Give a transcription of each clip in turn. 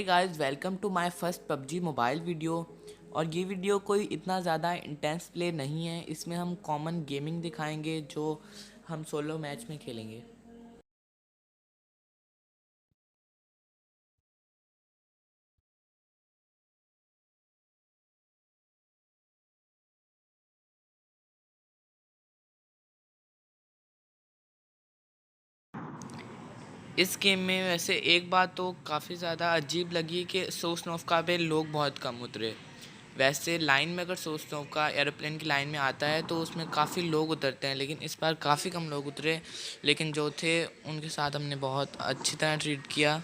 Hey guys, welcome to my first PUBG mobile video. और ये video कोई इतना ज़्यादा इंटेंस प्ले नहीं है। इसमें हम कॉमन गेमिंग दिखाएंगे जो हम सोलो मैच में खेलेंगे। इस गेम में वैसे एक बात तो काफ़ी ज़्यादा अजीब लगी कि सोसनोव्का पे लोग बहुत कम उतरे। वैसे लाइन में अगर सोसनोव्का एरोप्लेन की लाइन में आता है तो उसमें काफ़ी लोग उतरते हैं, लेकिन इस बार काफ़ी कम लोग उतरे। लेकिन जो थे उनके साथ हमने बहुत अच्छी तरह ट्रीट किया।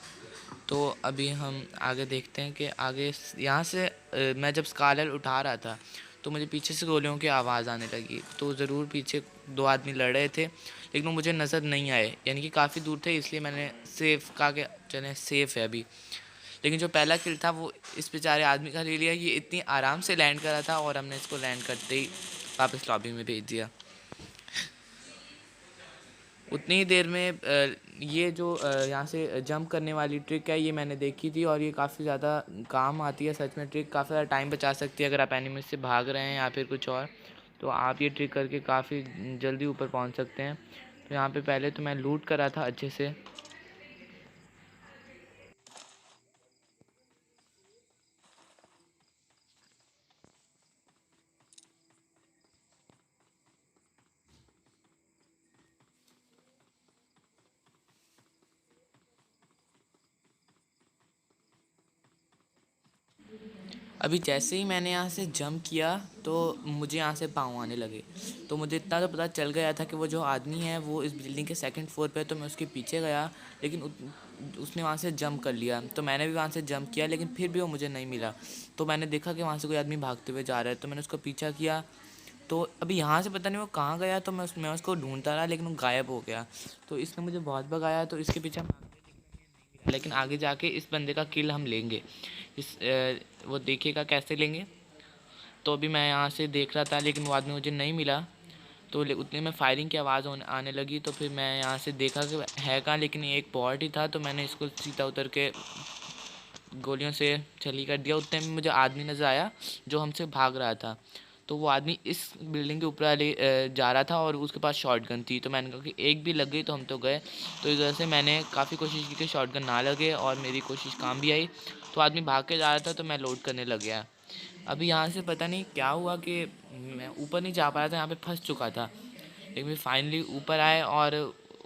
तो अभी हम आगे देखते हैं कि आगे यहाँ से मैं जब स्कारलेट उठा रहा था तो मुझे पीछे से गोलियों की आवाज़ आने लगी। तो ज़रूर पीछे दो आदमी लड़ रहे थे, लेकिन वो मुझे नज़र नहीं आए, यानी कि काफ़ी दूर थे, इसलिए मैंने सेफ कहा कि चलें सेफ़ है अभी। लेकिन जो पहला किल था वो इस बेचारे आदमी का ले लिया। ये इतनी आराम से लैंड करा था और हमने इसको लैंड करते ही वापस लॉबी में भेज दिया। उतनी ही देर में ये जो यहाँ से जंप करने वाली ट्रिक है ये मैंने देखी थी, और ये काफ़ी ज़्यादा काम आती है। सच में ट्रिक काफ़ी ज़्यादा टाइम बचा सकती है। अगर आप एनिमी से भाग रहे हैं या फिर कुछ और, तो आप ये ट्रिक करके काफ़ी जल्दी ऊपर पहुँच सकते हैं। तो यहाँ पे पहले तो मैं लूट करा था अच्छे से। अभी जैसे ही मैंने यहाँ से जंप किया तो मुझे यहाँ से पाँव आने लगे। तो मुझे इतना तो पता चल गया था कि वो जो आदमी है वो इस बिल्डिंग के सेकंड फ्लोर पे है। तो मैं उसके पीछे गया, लेकिन उसने वहाँ से जंप कर लिया। तो मैंने भी वहाँ से जंप किया, लेकिन फिर भी वो मुझे नहीं मिला। तो मैंने देखा कि वहाँ से कोई आदमी भागते हुए जा रहा है, तो मैंने उसका पीछा किया। तो अभी यहाँ से पता नहीं वो कहाँ गया, तो मैं उसको ढूंढता रहा, लेकिन वो गायब हो गया। तो इसने मुझे बहुत भगाया, तो इसके पीछे लेकिन आगे जाके इस बंदे का किल हम लेंगे। वो देखिएगा कैसे लेंगे। तो अभी मैं यहाँ से देख रहा था, लेकिन वो आदमी मुझे नहीं मिला। तो उतने में फायरिंग की आवाज़ आने लगी। तो फिर मैं यहाँ से देखा कि है कहाँ, लेकिन एक बॉट ही था। तो मैंने इसको सीधा उतर के गोलियों से छली कर दिया। उतने में मुझे आदमी नज़र आया जो हमसे भाग रहा था। तो वो आदमी इस बिल्डिंग के ऊपर वाले जा रहा था और उसके पास शॉटगन थी। तो मैंने कहा कि एक भी लग गई तो हम तो गए। तो इस वजह से मैंने काफ़ी कोशिश की कि शॉटगन ना लगे, और मेरी कोशिश काम भी आई। तो आदमी भाग के जा रहा था, तो मैं लोड करने लग गया। अभी यहाँ से पता नहीं क्या हुआ कि मैं ऊपर नहीं जा पा रहा था, यहाँ पे फंस चुका था। लेकिन फिर फाइनली ऊपर आए और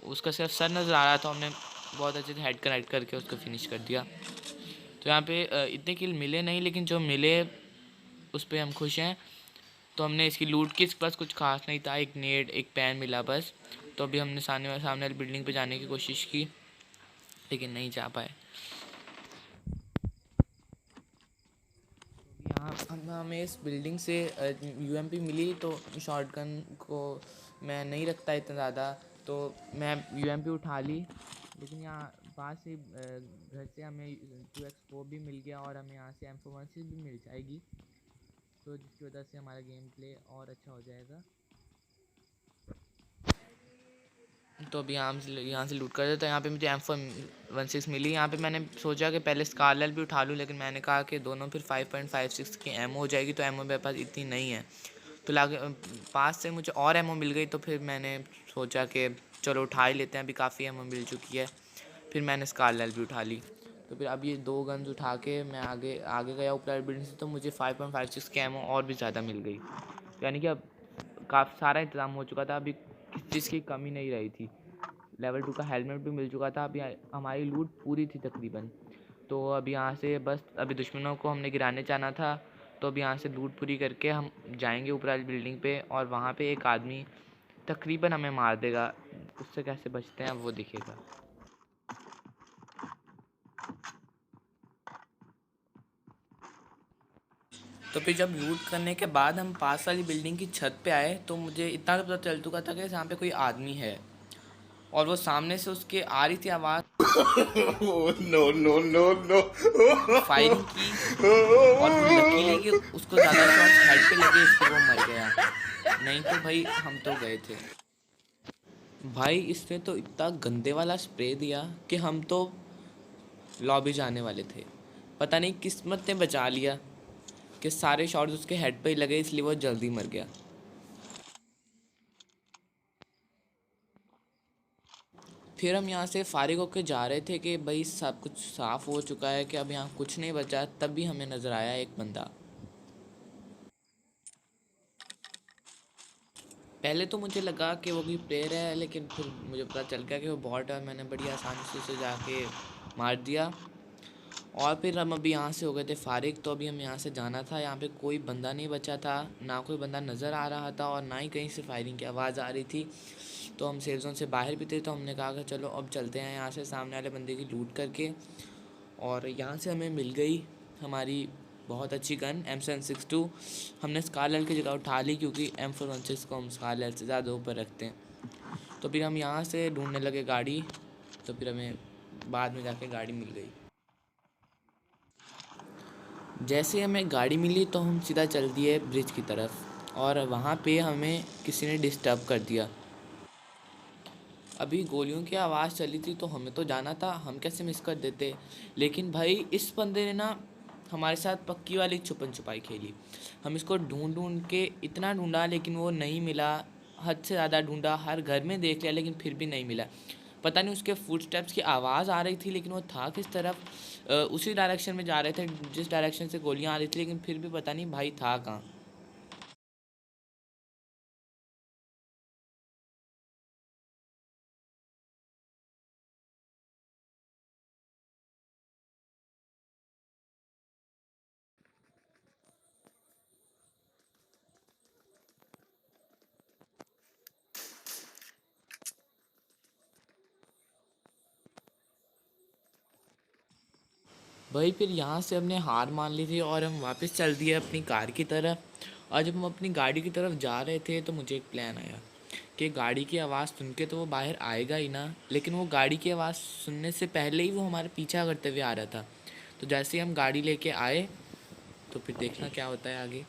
उसका सिर्फ सर नज़र आ रहा था। हमने बहुत अच्छे से हेड कनेक्ट करके उसको फिनिश कर दिया। तो यहाँ पे इतने किल मिले नहीं, लेकिन जो मिले उस पर हम खुश हैं। तो हमने इसकी लूट की, इसके पास कुछ खास नहीं था, एक नेट एक पैन मिला बस। तो अभी हमने सामने वाली बिल्डिंग पे जाने की कोशिश की, लेकिन नहीं जा पाए। यहाँ हमें इस बिल्डिंग से यूएमपी मिली। तो शॉटगन को मैं नहीं रखता इतना ज़्यादा, तो मैं यूएमपी उठा ली। लेकिन यहाँ पास से घर से हमें 2x भी मिल गया, और हमें यहाँ से M416 भी मिल जाएगी। तो जिसकी वजह से हमारा गेम प्ले और अच्छा हो जाएगा। तो अभी यहाँ से लूट कर देता। यहाँ पे मुझे M416 मिली। यहाँ पे मैंने सोचा कि पहले स्कारलेट भी उठा लूँ, लेकिन मैंने कहा कि दोनों फिर 5.56 की एमओ हो जाएगी। तो एमओ मेरे पास इतनी नहीं है। तो लागे पास से मुझे और एमओ मिल गई। तो फिर मैंने सोचा कि चलो उठा ही लेते हैं, अभी काफ़ी एमओ मिल चुकी है। फिर मैंने स्कारलेट भी उठा ली। तो फिर अब ये दो गन्स उठा के मैं आगे आगे गया ऊपर बिल्डिंग से। तो मुझे 5.56 की एमओ और भी ज़्यादा मिल गई। यानी कि अब काफ़ी सारा इंतज़ाम हो चुका था, अभी किस चीज़ की कमी नहीं रही थी। लेवल 2 का हेलमेट भी मिल चुका था। अभी हमारी लूट पूरी थी तकरीबन। तो अब यहाँ से बस अभी दुश्मनों को हमने गिराने जाना था। तो अब यहाँ से लूट पूरी करके हम जाएंगे ऊपर वाली बिल्डिंग पे, और वहाँ पे एक आदमी तकरीबन हमें मार देगा। उससे कैसे बचते हैं वो दिखेगा। तो फिर जब लूट करने के बाद हम पास वाली बिल्डिंग की छत पे आए, तो मुझे इतना तो पता चल चुका था कि यहाँ पे कोई आदमी है, और वो सामने से उसके आ रही थी आवाज़। No, no, no, no. Firing की, और वो लकीली कि उसको ज़्यादा शॉट्स हेड पे लगे, इसलिए वो मर गया। नहीं तो भाई हम तो गए थे। भाई इसने तो इतना गंदे वाला स्प्रे दिया कि हम तो लॉबी जाने वाले थे। पता नहीं किस्मत ने बचा लिया कि सारे शॉट्स उसके हेड पे ही लगे, इसलिए वो जल्दी मर गया। फिर हम यहाँ से फारिग होकर जा रहे थे कि भाई सब कुछ साफ़ हो चुका है, कि अब यहाँ कुछ नहीं बचा, तब भी हमें नज़र आया एक बंदा। पहले तो मुझे लगा कि वो कोई प्लेयर है, लेकिन फिर मुझे पता चल गया कि वो बॉट है, और मैंने बड़ी आसानी से उसे जाके मार दिया। और फिर हम अभी यहाँ से हो गए थे फारिग, तो अभी हम यहाँ से जाना था। यहाँ पे कोई बंदा नहीं बचा था, ना कोई बंदा नज़र आ रहा था, और ना ही कहीं से फायरिंग की आवाज़ आ रही थी। तो हम सेफ जोन से बाहर भी थे, तो हमने कहा कि चलो अब चलते हैं यहाँ से सामने वाले बंदे की लूट करके। और यहाँ से हमें मिल गई हमारी बहुत अच्छी गन M762। हमने स्कारलेट की जगह उठा ली, क्योंकि M416 को हम स्कारलेट से ज़्यादा ऊपर रखते हैं। तो फिर हम यहाँ से ढूंढने लगे गाड़ी, तो फिर हमें बाद में जाके गाड़ी मिल गई। जैसे हमें गाड़ी मिली तो हम सीधा चल दिए ब्रिज की तरफ, और वहाँ पे हमें किसी ने डिस्टर्ब कर दिया। अभी गोलियों की आवाज़ चली थी, तो हमें तो जाना था, हम कैसे मिस कर देते। लेकिन भाई इस बंदे ने ना हमारे साथ पक्की वाली छुपन छुपाई खेली। हम इसको ढूंढ ढूंढ के इतना ढूंढा, लेकिन वो नहीं मिला। हद से ज़्यादा ढूंढा, हर घर में देख लिया, लेकिन फिर भी नहीं मिला। पता नहीं उसके फुटस्टेप्स की आवाज़ आ रही थी, लेकिन वो था किस तरफ। उसी डायरेक्शन में जा रहे थे जिस डायरेक्शन से गोलियां आ रही थी, लेकिन फिर भी पता नहीं भाई था कहाँ। भाई फिर यहाँ से हमने हार मान ली थी, और हम वापस चल दिए अपनी कार की तरफ। और जब हम अपनी गाड़ी की तरफ जा रहे थे, तो मुझे एक प्लान आया कि गाड़ी की आवाज़ सुन के तो वो बाहर आएगा ही ना, लेकिन वो गाड़ी की आवाज़ सुनने से पहले ही वो हमारे पीछा करते हुए आ रहा था। तो जैसे ही हम गाड़ी लेके आए, तो फिर देखना क्या होता है आगे।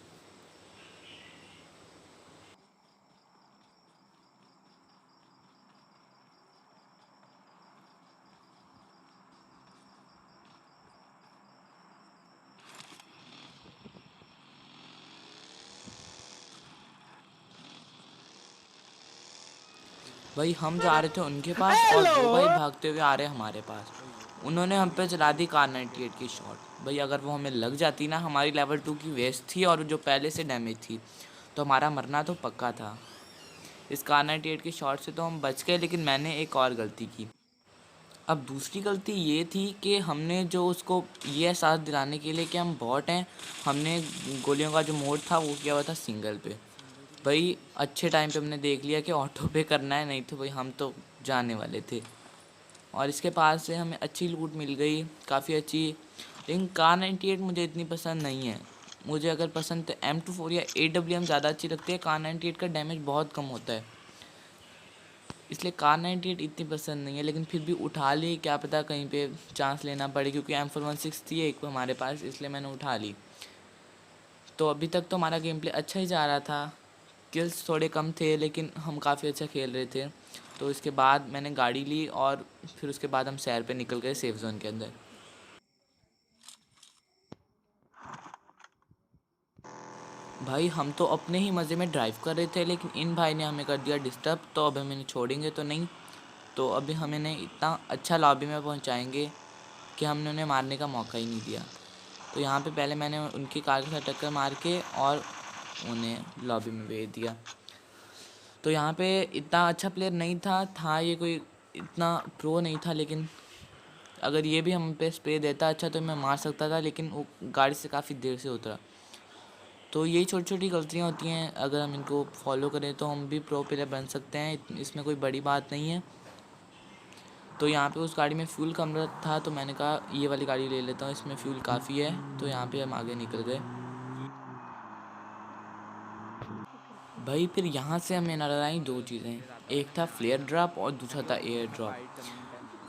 भाई हम जा रहे थे उनके पास, और वो भाई भागते हुए आ रहे हमारे पास। उन्होंने हम पे चला दी कार 98 की शॉट। भाई अगर वो हमें लग जाती ना, हमारी लेवल 2 की वेस्ट थी, और जो पहले से डैमेज थी, तो हमारा मरना तो पक्का था। इस कार 98 की शॉट से तो हम बच गए, लेकिन मैंने एक और गलती की। अब दूसरी गलती ये थी कि हमने जो उसको ये एहसास दिलाने के लिए कि हम बॉट हैं, हमने गोलियों का जो मोड था वो किया हुआ था सिंगल पे। भाई अच्छे टाइम पे हमने देख लिया कि ऑटो पे करना है, नहीं तो भाई हम तो जाने वाले थे। और इसके पास से हमें अच्छी लूट मिल गई, काफ़ी अच्छी। लेकिन कार 98 मुझे इतनी पसंद नहीं है। मुझे अगर पसंद तो M24 या AWM ज़्यादा अच्छी लगती है। कार 98 का डैमेज बहुत कम होता है, इसलिए कार 98 इतनी पसंद नहीं है। लेकिन फिर भी उठा ली, क्या पता कहीं पे चांस लेना पड़े, क्योंकि M416 थी एक हमारे पास, इसलिए मैंने उठा ली। तो अभी तक तो हमारा गेम प्ले अच्छा ही जा रहा था। किल्स थोड़े कम थे, लेकिन हम काफ़ी अच्छा खेल रहे थे। तो इसके बाद मैंने गाड़ी ली, और फिर उसके बाद हम सैर पे निकल गए सेफ जोन के अंदर। भाई हम तो अपने ही मज़े में ड्राइव कर रहे थे, लेकिन इन भाई ने हमें कर दिया डिस्टर्ब। तो अब हमें छोड़ेंगे तो नहीं। तो अभी हमें ने इतना अच्छा लॉबी में पहुंचाएंगे कि हमने उन्हें मारने का मौका ही नहीं दिया। तो यहाँ पे पहले मैंने उनकी कार के साथ टक्कर मार के और उन्हें लॉबी में भेज दिया। तो यहाँ पे इतना अच्छा प्लेयर नहीं था ये कोई इतना प्रो नहीं था, लेकिन अगर ये भी हम पे स्प्रे देता अच्छा, तो मैं मार सकता था, लेकिन वो गाड़ी से काफ़ी देर से उतरा। तो यही छोटी छोटी गलतियाँ होती हैं, अगर हम इनको फॉलो करें तो हम भी प्रो प्लेयर बन सकते हैं, इसमें कोई बड़ी बात नहीं है। तो यहाँ पे उस गाड़ी में फ्यूल कम था, तो मैंने कहा ये वाली गाड़ी ले लेता हूँ, इसमें फ्यूल काफ़ी है। तो यहाँ पे हम आगे निकल गए। भाई फिर यहाँ से हमें नजर आई दो चीज़ें, एक था फ्लेयर ड्रॉप और दूसरा था एयर ड्रॉप।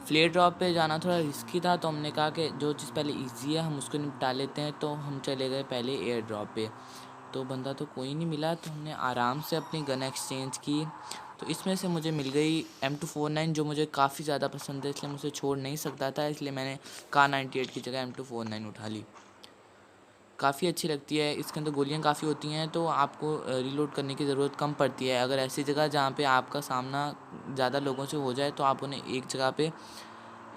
फ्लेयर ड्रॉप पे जाना थोड़ा रिस्की था, तो हमने कहा कि जो चीज़ पहले इजी है हम उसको निपटा लेते हैं। तो हम चले गए पहले एयर ड्रॉप पे। तो बंदा तो कोई नहीं मिला, तो हमने आराम से अपनी गन एक्सचेंज की। तो तो इसमें से मुझे मिल गई M249 जो मुझे काफ़ी ज़्यादा पसंद है, इसलिए मुझे छोड़ नहीं सकता था, इसलिए मैंने कार 98 की जगह M249 उठा ली। काफ़ी अच्छी लगती है, इसके अंदर गोलियाँ काफ़ी होती हैं तो आपको रीलोड करने की ज़रूरत कम पड़ती है। अगर ऐसी जगह जहाँ पे आपका सामना ज़्यादा लोगों से हो जाए तो आप उन्हें एक जगह पे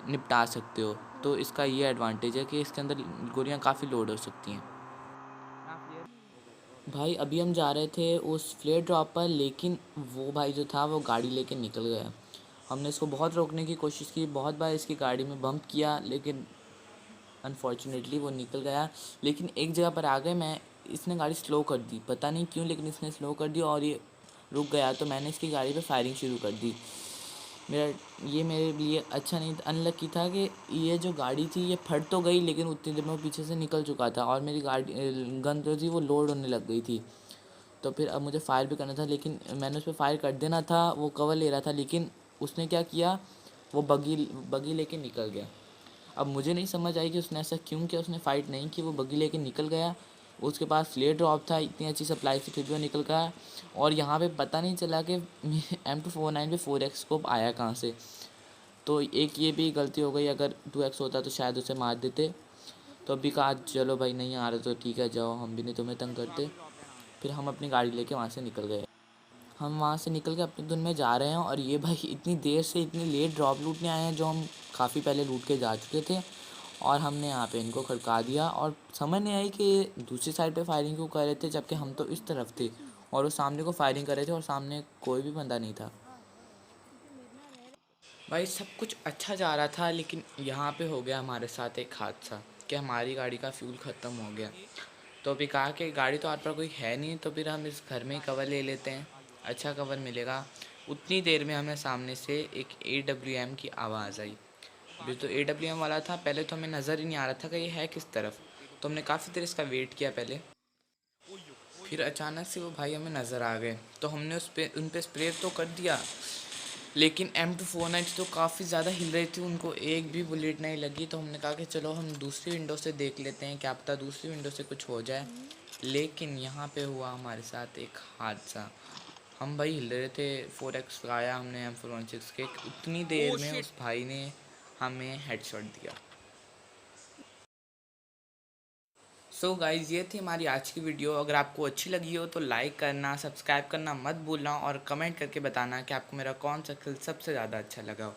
निपटा सकते हो। तो इसका ये एडवांटेज है कि इसके अंदर गोलियाँ काफ़ी लोड हो सकती हैं। भाई अभी हम जा रहे थे उस फ्लेयर ड्रॉप पर, लेकिन वो भाई जो था वो गाड़ी लेके निकल गया। हमने इसको बहुत रोकने की कोशिश की, बहुत बार इसकी गाड़ी में बम्प किया, लेकिन अनफॉर्चुनेटली वो निकल गया। लेकिन एक जगह पर आ गए, मैं इसने गाड़ी स्लो कर दी, पता नहीं क्यों, लेकिन इसने स्लो कर दी और ये रुक गया। तो मैंने इसकी गाड़ी पे फायरिंग शुरू कर दी। मेरे लिए अच्छा नहीं, अनलकी था कि ये जो गाड़ी थी ये फट तो गई, लेकिन उतनी देर में वो पीछे से निकल चुका था और मेरी गाड़ी गन जो थी वो लोड होने लग गई थी। तो फिर अब मुझे फायर भी करना था, लेकिन मैंने उस पर फायर कर देना था, वो कवर ले रहा था, लेकिन उसने क्या किया, वो बगी लेके निकल गया। अब मुझे नहीं समझ आई कि उसने ऐसा क्यों किया, उसने फ़ाइट नहीं की, वो बगी लेके निकल गया। उसके पास फ्लेयर ड्रॉप था, इतनी अच्छी सप्लाई से फिर भी वो निकल गया। और यहाँ पे पता नहीं चला कि M249 पे 4x स्कोप आया कहाँ से। तो एक ये भी गलती हो गई, अगर 2x होता तो शायद उसे मार देते। तो अभी कहा चलो भाई नहीं आ रहे तो ठीक है जाओ, हम भी नहीं तुम्हें तंग करते। फिर हम अपनी गाड़ी लेके वहाँ से निकल गए। हम वहाँ से निकल के अपनी धुन में जा रहे हैं और ये भाई इतनी देर से इतनी लेट ड्रॉप लूटने आए हैं जो हम काफ़ी पहले लूट के जा चुके थे। और हमने यहाँ पे इनको खड़का दिया और समझ नहीं आई कि दूसरी साइड पे फायरिंग क्यों कर रहे थे, जबकि हम तो इस तरफ थे और वो सामने को फायरिंग कर रहे थे और सामने कोई भी बंदा नहीं था। भाई सब कुछ अच्छा जा रहा था, लेकिन यहाँ पे हो गया हमारे साथ एक हादसा कि हमारी गाड़ी का फ्यूल ख़त्म हो गया। तो अभी कहा कि गाड़ी तो आर कोई है नहीं, तो फिर हम इस घर में ही कवर ले लेते हैं, अच्छा कवर मिलेगा। उतनी देर में हमें सामने से एक AWM की आवाज़ आई। अभी तो AWM वाला था, पहले तो हमें नज़र ही नहीं आ रहा था कि ये है किस तरफ। तो हमने काफ़ी देर इसका वेट किया पहले, फिर अचानक से वो भाई हमें नज़र आ गए। तो हमने उन पर स्प्रे तो कर दिया, लेकिन M249 तो काफ़ी ज़्यादा हिल रही थी, उनको एक भी बुलेट नहीं लगी। तो हमने कहा कि चलो हम दूसरी विंडो से देख लेते हैं, क्या पता दूसरी विंडो से कुछ हो जाए। लेकिन यहाँ पे हुआ हमारे साथ एक हादसा। हम भाई हिल रहे थे, 4x आया हमने M416 के, उतनी देर में उस भाई ने हमें हेडशॉट दिया। सो गाइज़ ये थी हमारी आज की वीडियो। अगर आपको अच्छी लगी हो तो लाइक करना, सब्सक्राइब करना मत भूलना और कमेंट करके बताना कि आपको मेरा कौन सा किल सबसे ज़्यादा अच्छा लगा हो।